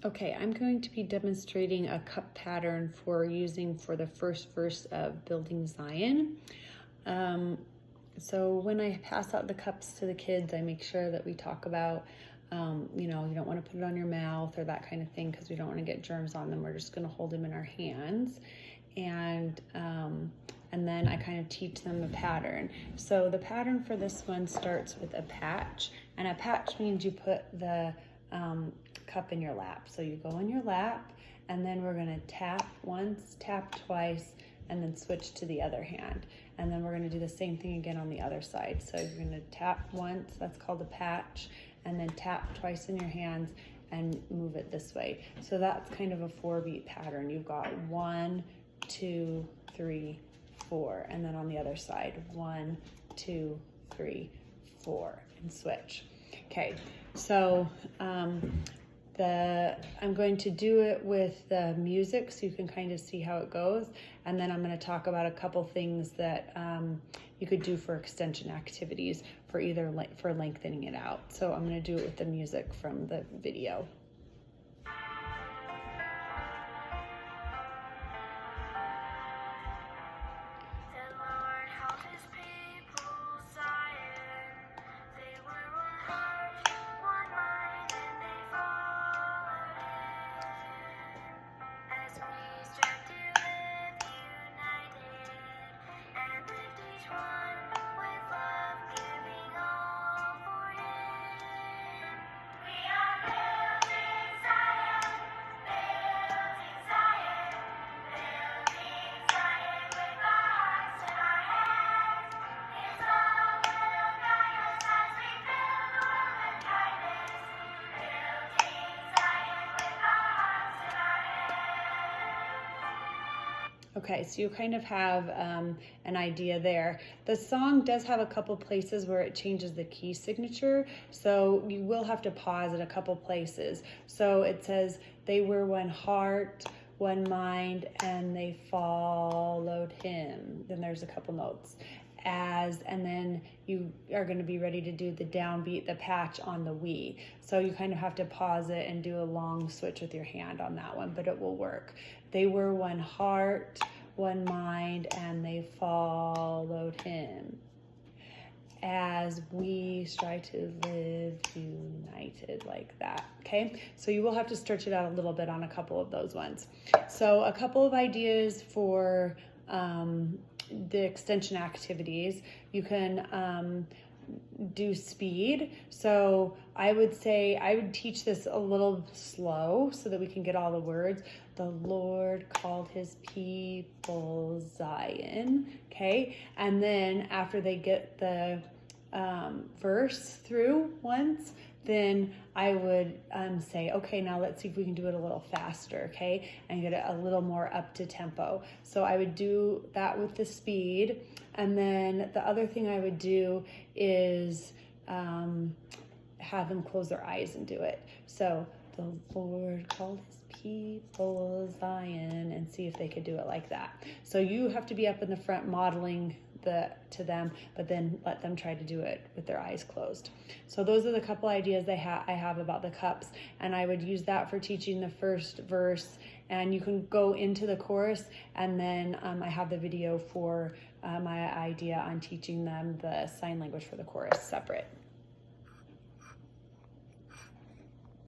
Okay, I'm going to be demonstrating a cup pattern for using for the first verse of Building Zion. So when I pass out the cups to the kids, I make sure that we talk about, you don't want to put it on your mouth or that kind of thing because we don't want to get germs on them. We're just going to hold them in our hands. And then I kind of teach them a pattern. So the pattern for this one starts with a patch, and a patch means you put the cup in your lap. So you go in your lap, and then we're gonna tap once, tap twice, and then switch to the other hand. And then we're gonna do the same thing again on the other side. So you're gonna tap once, that's called a patch, and then tap twice in your hands and move it this way. So that's kind of a 4-beat pattern. You've got 1, 2, 3, 4, and then on the other side, 1, 2, 3, 4, and switch. Okay, so I'm going to do it with the music so you can kind of see how it goes, and then I'm going to talk about a couple things that you could do for extension activities for either for lengthening it out. So I'm going to do it with the music from the video. Okay, so you kind of have an idea there. The song does have a couple places where it changes the key signature, so you will have to pause at a couple places. So it says, they were one heart, one mind, and they followed him. Then there's a couple notes. And then you are going to be ready to do the downbeat, the patch on the we. So you kind of have to pause it and do a long switch with your hand on that one, but it will work. They were one heart, one mind, and they followed him as we strive to live united, like that. Okay, so you will have to stretch it out a little bit on a couple of those ones. So a couple of ideas for the extension activities. You can do speed. So I would say I would teach this a little slow so that we can get all the words. The Lord called his people Zion. Okay, and then after they get the verse through once, then I would say, okay, now let's see if we can do it a little faster, okay, and get it a little more up to tempo. So I would do that with the speed, and then the other thing I would do is have them close their eyes and do it. So the Lord called his people Zion, and see if they could do it like that. So you have to be up in the front modeling to them, but then let them try to do it with their eyes closed. So those are the couple ideas I have about the cups, and I would use that for teaching the first verse, and you can go into the chorus, and then I have the video for my idea on teaching them the sign language for the chorus separate.